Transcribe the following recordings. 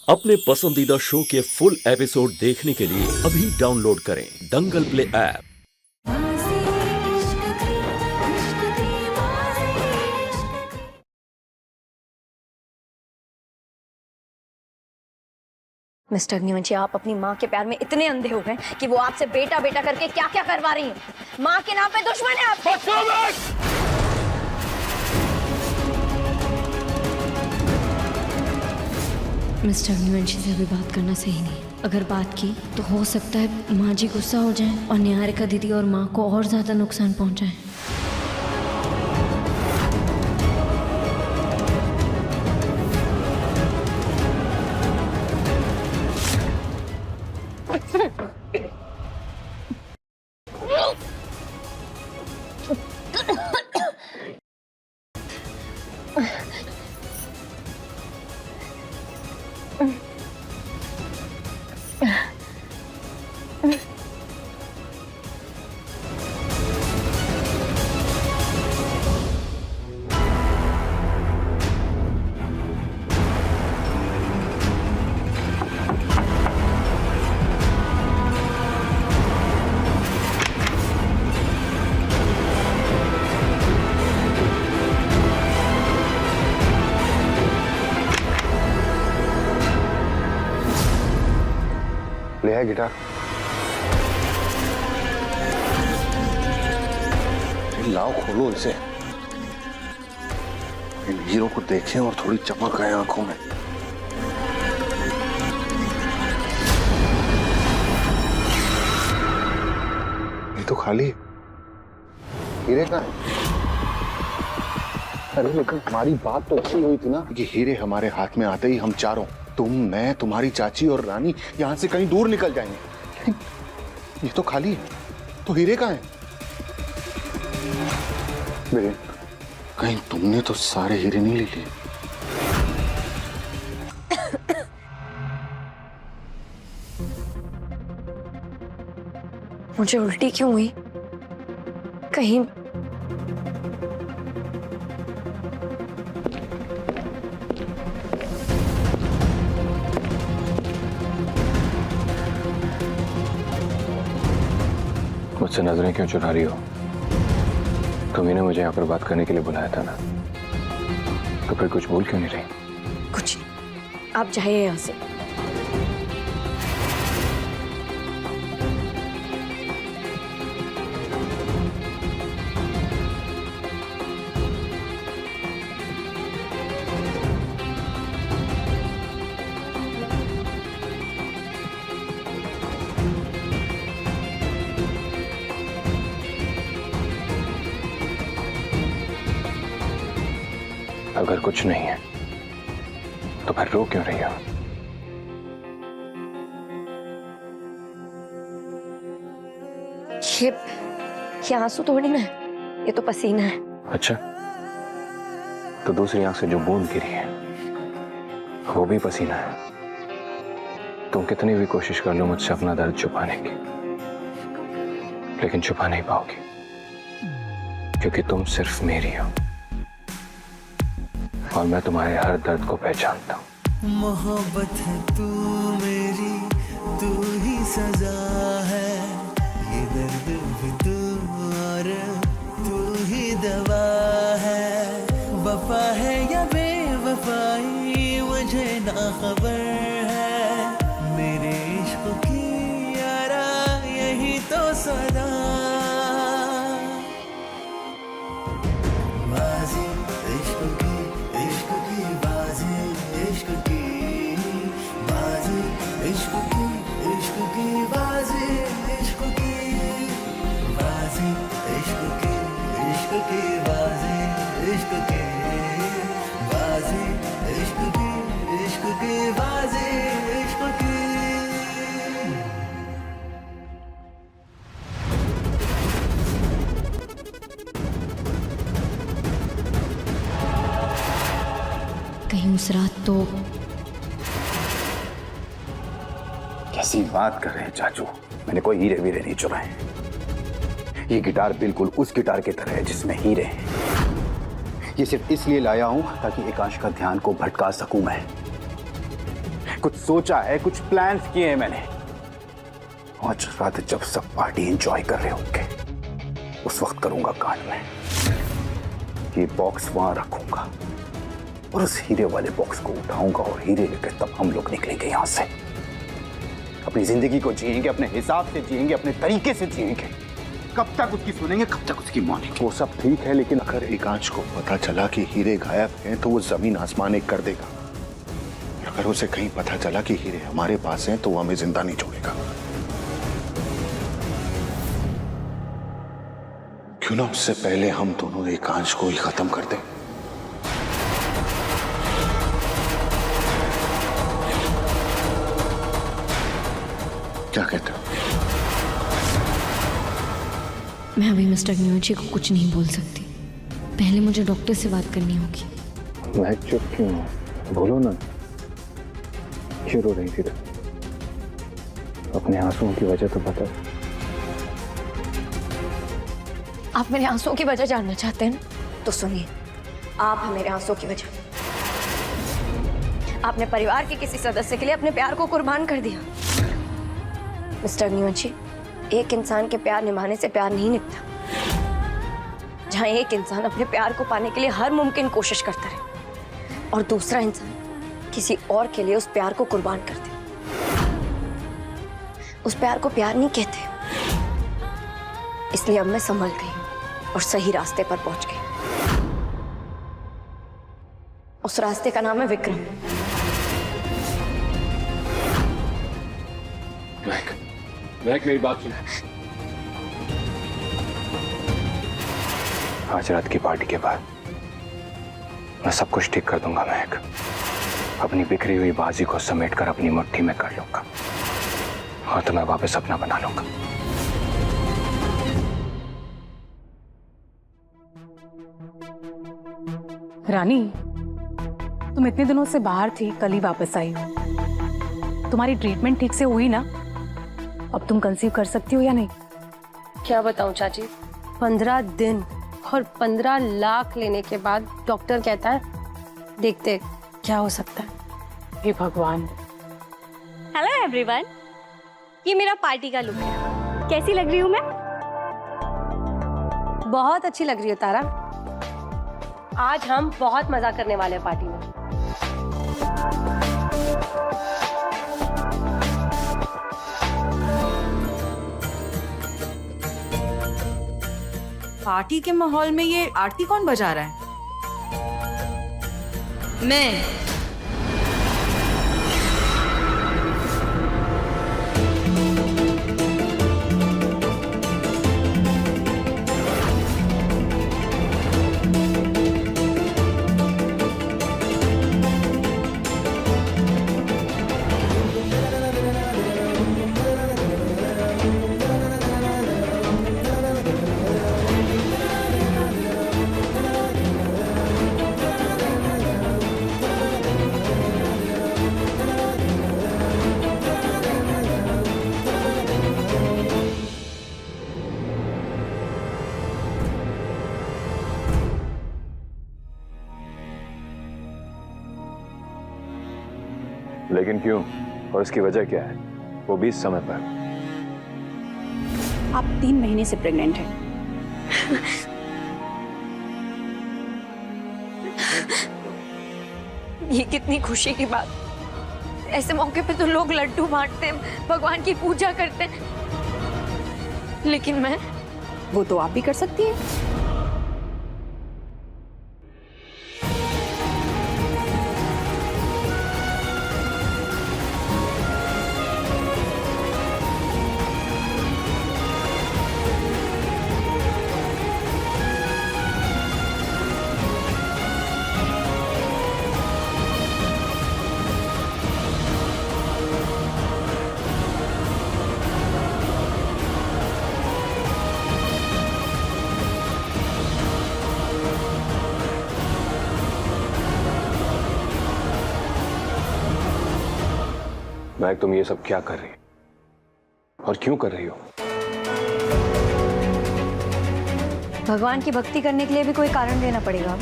अपने पसंदीदा शो के फुल एपिसोड देखने के लिए अभी डाउनलोड करें दंगल प्ले ऐप। मिस्टर न्यूंची, आप अपनी माँ के प्यार में इतने अंधे हो गए कि वो आपसे बेटा बेटा करके क्या क्या करवा रही है। माँ के नाम पे दुश्मन है आपके। मिस्टर न्यूंची से अभी बात करना सही नहीं। अगर बात की तो हो सकता है माँ जी गुस्सा हो जाएं और निहारिका दीदी और माँ को और ज्यादा नुकसान पहुंचाएं। ले आए गिटार। लाओ, खोलो इसे। इन हीरो को देखें और थोड़ी चमक आए आंखों में। ये तो खाली है। हीरे कहाँ है? अरे लेकिन हमारी बात तो अच्छी हुई थी ना कि हीरे हमारे हाथ में आते ही हम चारों, तुम, मैं, तुम्हारी चाची और रानी यहां से कहीं दूर निकल जाएंगे। लेकिन ये तो खाली है। तो हीरे कहाँ हैं? बहन, कहीं तुमने तो सारे हीरे नहीं ले लिए? मुझे उल्टी क्यों हुई? कहीं मुझसे नजरें क्यों चुरा रही हो? तुम्ही ने मुझे यहाँ पर बात करने के लिए बुलाया था ना, तो फिर कुछ बोल क्यों नहीं रही? कुछ नहीं। आप जाइए यहाँ से। अगर कुछ नहीं है तो फिर रो क्यों रही हो? ये आंसू थोड़ी ना है, ये तो पसीना है। अच्छा, तो दूसरी आंख से जो बूंद गिरी है वो भी पसीना है। तुम कितनी भी कोशिश कर लो मुझसे अपना दर्द छुपाने की, लेकिन छुपा नहीं पाओगी, क्योंकि तुम सिर्फ मेरी हो और मैं तुम्हारे हर दर्द को पहचानता हूँ। मोहब्बत है तू मेरी, तू ही सजा है। ये दर्द भी तू और तू ही दवा है। वफा है या बेवफाई मुझे ना खबर है। मेरे इश्क की यारा यही तो सदा। बाजी इश्क की बाजी, इश्क की बाजी, इश्क की बाजी, इश्क की बाजी, इश्क की बाजी, इश्क की बाजी, इश्क की बाजी, इश्क की। कहीं उस रात तो कैसी बात कर रहे हैं चाचू? मैंने कोई हीरे वीरे नहीं चुराए। ये गिटार बिल्कुल उस गिटार की तरह है जिसमें हीरे हैं। ये सिर्फ इसलिए लाया हूं ताकि एकांश का ध्यान को भटका सकूं मैं। कुछ सोचा है, कुछ प्लान्स किए हैं मैंने। आज रात जब सब पार्टी एंजॉय कर रहे होंगे उस वक्त करूंगा कांड में। ये बॉक्स वहां रखूंगा और उस हीरे वाले बॉक्स को उठाऊंगा और हीरे लेकर तब हम लोग निकलेंगे यहां से। अपनी जिंदगी को जिएंगे, अपने हिसाब से जिएंगे, अपने तरीके से जिएंगे। कब तक उसकी सुनेंगे, कब तक उसकी मानेंगे? वो सब ठीक है, लेकिन अगर एकांश को पता चला कि हीरे गायब हैं तो वो जमीन आसमान एक कर देगा। और अगर उसे कहीं पता चला कि हीरे हमारे पास हैं तो वो हमें जिंदा नहीं छोड़ेगा। क्यों ना उससे पहले हम दोनों एकांश को ही खत्म कर दें। क्या कहते हो? मैं अभी मिस्टर अग्निहोत्री को कुछ नहीं बोल सकती। पहले मुझे डॉक्टर से बात करनी होगी। मैं चुप क्यों हूं? बोलो ना, क्यों रो रही थी? अपने आंसुओं की वजह तो बता। आप मेरे आंसुओं की वजह जानना चाहते हैं ना? तो सुनिए, आप हैं मेरे आंसुओं की वजह। आपने परिवार के किसी सदस्य के लिए अपने प्यार को कुर्बान कर दिया। मिस्टर अग्निहोत्री, एक इंसान के प्यार निभाने से प्यार नहीं निभता। जहां एक इंसान अपने प्यार को पाने के लिए हर मुमकिन कोशिश करता रहे और दूसरा इंसान किसी और के लिए उस प्यार को कुर्बान कर दे, उस प्यार को प्यार नहीं कहते। इसलिए अब मैं संभल गई और सही रास्ते पर पहुंच गई। उस रास्ते का नाम है विक्रम। महक मेरी बात सुन। आज रात की पार्टी के बाद मैं सब कुछ ठीक कर दूंगा महक। अपनी बिखरी हुई बाजी को समेटकर अपनी मुट्ठी में कर लूंगा और तुम्हें वापस अपना बना लूंगा। रानी, तुम इतने दिनों से बाहर थी, कल ही वापस आई हो। तुम्हारी ट्रीटमेंट ठीक से हुई ना? अब तुम कंसीव कर सकती हो या नहीं? क्या बताऊं चाची, 15 दिन और 15 लाख लेने के बाद डॉक्टर कहता है देखते क्या हो सकता है। हे भगवान। हेलो एवरीवन, ये मेरा पार्टी का लुक है। कैसी लग रही हूँ मैं? बहुत अच्छी लग रही हो तारा। आज हम बहुत मजा करने वाले हैं पार्टी में। पार्टी के माहौल में ये आरती कौन बजा रहा है? मैं। लेकिन क्यों और इसकी वजह क्या है? वो भी इस समय पर। आप 3 महीने से प्रेग्नेंट हैं। ये कितनी खुशी की बात। ऐसे मौके पे तो लोग लड्डू बांटते हैं, भगवान की पूजा करते हैं, लेकिन मैं वो तो आप भी कर सकती हैं। महक, तुम ये सब क्या कर रही हो और क्यों कर रही हो? भगवान की भक्ति करने के लिए भी कोई कारण देना पड़ेगा।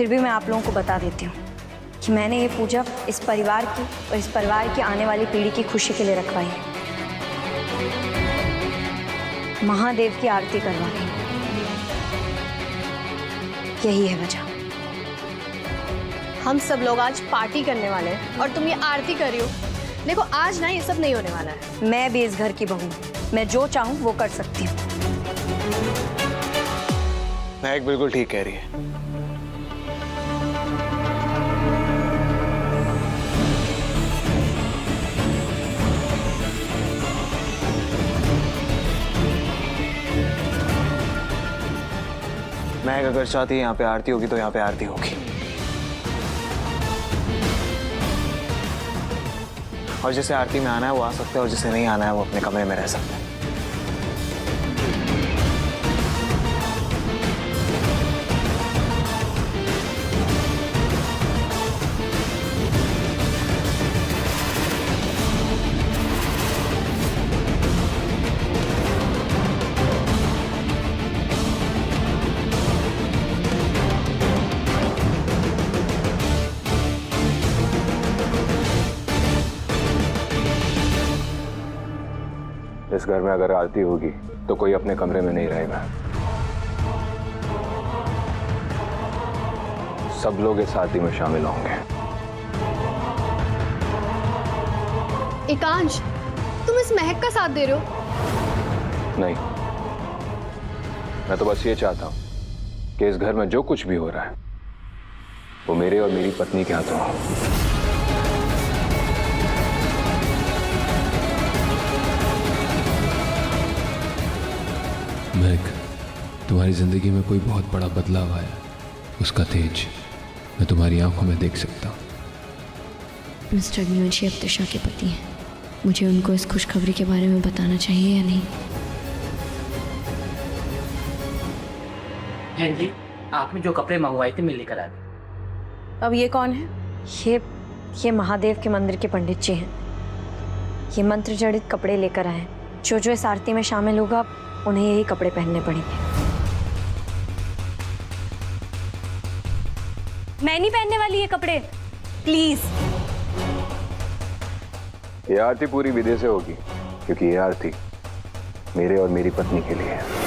फिर भी मैं आप लोगों को बता देती हूँ कि मैंने ये पूजा इस परिवार की और इस परिवार की आने वाली पीढ़ी की खुशी के लिए रखवाई है। महादेव की आरती करवाई, यही है वजह। हम सब लोग आज पार्टी करने वाले हैं और तुम ये आरती कर रही हो। देखो आज ना ये सब नहीं होने वाला है। मैं भी इस घर की बहू हूँ, मैं जो चाहूँ वो कर सकती हूँ। महक बिल्कुल ठीक कह रही है। महक अगर चाहती है यहाँ पे आरती होगी तो यहाँ पे आरती होगी, और जिसे आरती में आना है वो आ सकता है और जिसे नहीं आना है वो अपने कमरे में रह सकता है। इस घर में अगर आरती होगी तो कोई अपने कमरे में नहीं रहेगा। सब लोग इस आरती में शामिल होंगे। एकांश, तुम इस महक का साथ दे रहे हो? नहीं, मैं तो बस ये चाहता हूं कि इस घर में जो कुछ भी हो रहा है वो मेरे और मेरी पत्नी के हाथों हो। महक, तुम्हारी जिंदगी में कोई बहुत बड़ा बदलाव आया, उसका तेज मैं तुम्हारी आंखों में देख सकता हूँ। मिस्टर अग्निवंशी अब त्रिशा के पति हैं। मुझे उनको इस खुशखबरी के बारे में बताना चाहिए या नहीं? हाँ जी, आपने जो कपड़े मंगवाए थे मैं लेकर आ गई। अब ये कौन है? ये महादेव के मंदिर के पंडित जी हैं। ये मंत्र जड़ित कपड़े लेकर आए हैं। जो इस आरती में शामिल होगा उन्हें यही कपड़े पहनने पड़ेंगे। मैं नहीं पहनने वाली ये कपड़े, प्लीज। ये आरती पूरी विधि से होगी क्योंकि ये आरती मेरे और मेरी पत्नी के लिए है।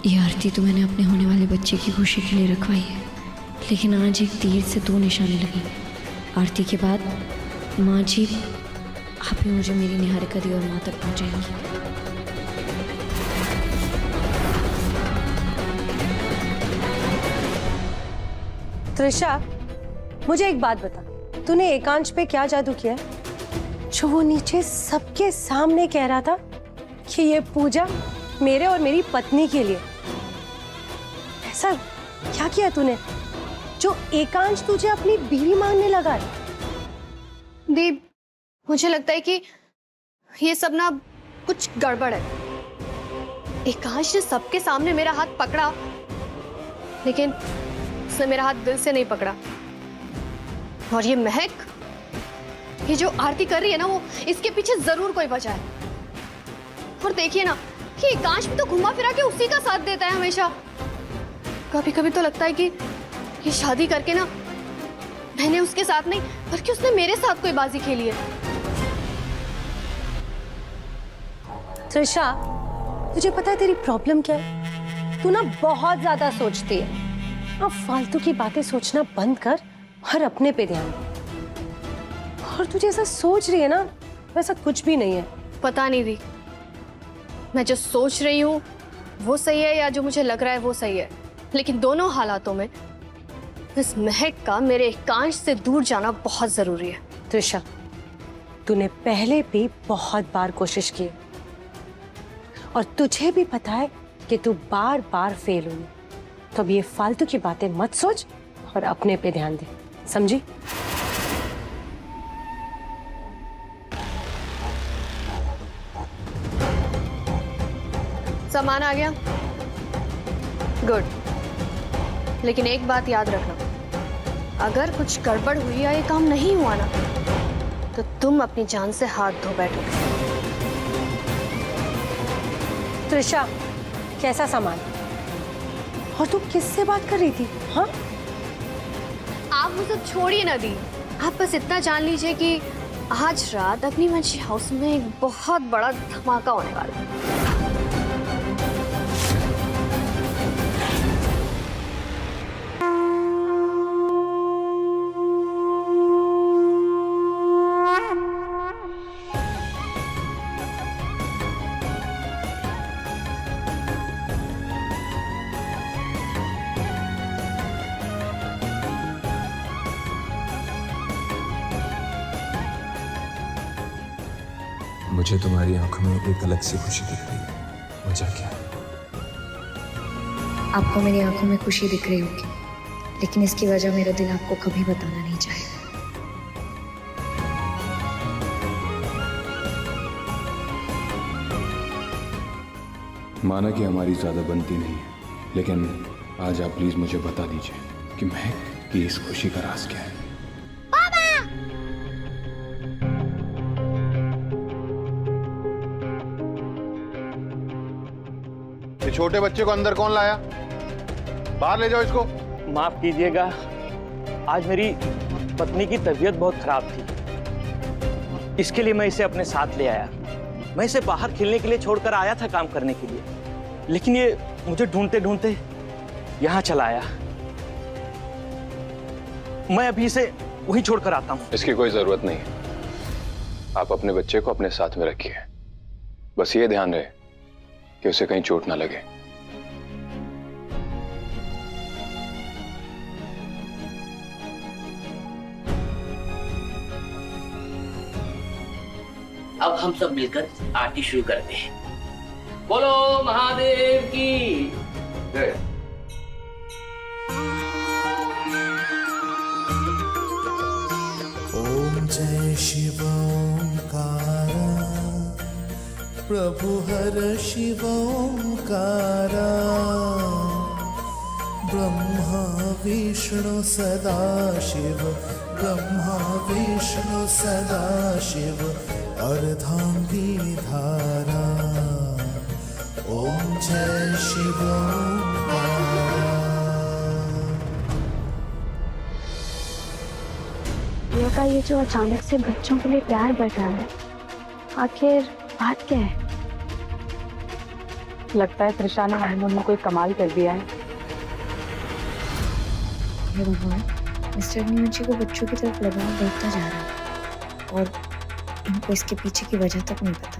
ये आरती तो मैंने अपने होने वाले बच्चे की खुशी के लिए रखवाई है, लेकिन आज एक तीर से दो निशाने लगे। आरती के बाद माँ जी आप ही मुझे मेरी निहारिका दी और माँ तक पहुँचाएंगी। त्रिशा, मुझे एक बात बता, तूने एकांश पे क्या जादू किया है जो वो नीचे सबके सामने कह रहा था कि ये पूजा मेरे और मेरी पत्नी के लिए? ऐसा क्या किया तूने जो एकांश तुझे अपनी बीवी मानने लगा है? दीप, मुझे लगता है कि ये सब ना कुछ गड़बड़ है। एकांश ने सबके सामने मेरा हाथ पकड़ा, लेकिन उसने मेरा हाथ दिल से नहीं पकड़ा। और ये महक, ये जो आरती कर रही है ना, वो इसके पीछे जरूर कोई वजह है। और देखिए ना कि एकांश भी तो घुमा फिरा के उसी का साथ देता है हमेशा। कभी कभी तो लगता है कि ये शादी करके ना मैंने उसके साथ नहीं बल्कि उसने मेरे साथ कोई बाजी खेली है। त्रिशा, तुझे पता है तेरी प्रॉब्लम क्या है? तू ना बहुत ज्यादा सोचती है। अब फालतू की बातें सोचना बंद कर और अपने पे ध्यान दे। और तुझे ऐसा सोच रही है ना, वैसा कुछ भी नहीं है। पता नहीं दी, मैं जो सोच रही हूँ वो सही है या जो मुझे लग रहा है वो सही है, लेकिन दोनों हालातों में इस महक का मेरे एकांश से दूर जाना बहुत जरूरी है। त्रिशा, तूने पहले भी बहुत बार कोशिश की और तुझे भी पता है कि तू बार बार फेल हुई। तो अब ये फालतू की बातें मत सोच और अपने पे ध्यान दे, समझी? सामान आ गया? गुड। लेकिन एक बात याद रखना, अगर कुछ गड़बड़ हुई या ये काम नहीं हुआ ना, तो तुम अपनी जान से हाथ धो बैठोगे। त्रिशा, कैसा सामान? और तू किससे बात कर रही थी? हाँ, आप वो सब छोड़िए ना दी, आप बस इतना जान लीजिए कि आज रात अग्निवंशी हाउस में एक बहुत बड़ा धमाका होने वाला है। मुझे तुम्हारी आंखों में एक अलग सी खुशी दिख रही है। वजह क्या है? आपको मेरी आंखों में खुशी दिख रही होगी, लेकिन इसकी वजह मेरा दिल आपको कभी बताना नहीं चाहेगा। माना कि हमारी ज्यादा बनती नहीं है, लेकिन आज आप प्लीज मुझे बता दीजिए कि महक की इस खुशी का राज क्या है। ये छोटे बच्चे को अंदर कौन लाया? बाहर ले जाओ इसको। माफ कीजिएगा, आज मेरी पत्नी की तबीयत बहुत खराब थी, इसके लिए मैं इसे अपने साथ ले आया। मैं इसे बाहर खेलने के लिए छोड़कर आया था काम करने के लिए, लेकिन ये मुझे ढूंढते ढूंढते यहाँ चला आया। मैं अभी इसे वहीं छोड़कर आता हूँ। इसकी कोई जरूरत नहीं है, आप अपने बच्चे को अपने साथ में रखिए। बस ये ध्यान रहे कि उसे कहीं चोट ना लगे। अब हम सब मिलकर आरती शुरू करते हैं। बोलो महादेव की जय। ओम जय शिव ओंकारा, प्रभु हर शिव ओंकारा, ब्रह्मा विष्णु सदा शिव, ब्रह्मा विष्णु सदा शिव, अर्धांगी धारा। ओम जय शिव ओंकारा। का ये जो अचानक से बच्चों के लिए प्यार बढ़ रहा है, आखिर बात क्या है? लगता है त्रिशा ने हनीमून में कोई कमाल कर दिया है। हे भगवान, मिस्टर अग्निवंशी को बच्चों की तरफ लगाव बढ़ता जा रहा है और इनको इसके पीछे की वजह तक नहीं पता।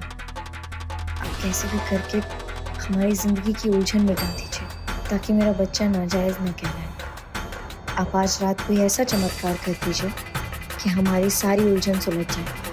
आप कैसे भी करके हमारी जिंदगी की उलझन मिटा दीजिए, ताकि मेरा बच्चा नाजायज न कहलाए। आप आज रात कोई ऐसा चमत्कार कर दीजिए कि हमारी सारी उलझन सुलझ जाए।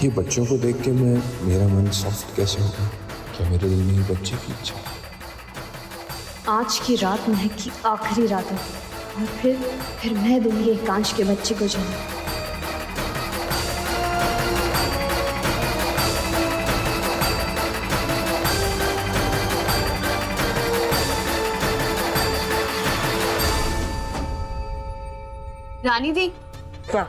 ये बच्चों को देख के मेरा मन सॉफ्ट कैसे होगा? क्या मेरे दिल में ही बच्चे की इच्छा है? आज की रात महक की आखिरी रात है और फिर मैं दूंगी एकांश के बच्चे को जन्म। रानी दी, क्या?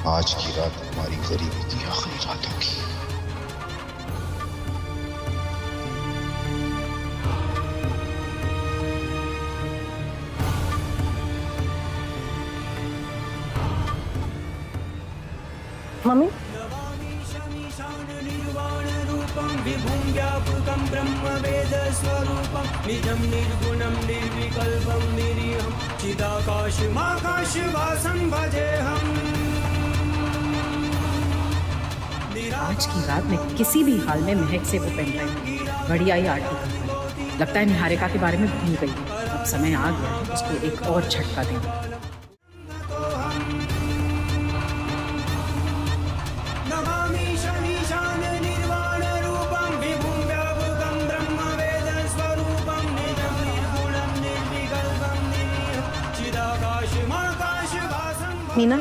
आज की रात हमारी गरीबी की आखिरी रात होगी। मम्मी आज की रात में किसी भी हाल में महक से वो पेन ड्राइव बढ़िया ही आरती कर लगता है निहारिका के बारे में भूल गई है। अब समय आ गया है उसको एक और झटका देना। मीना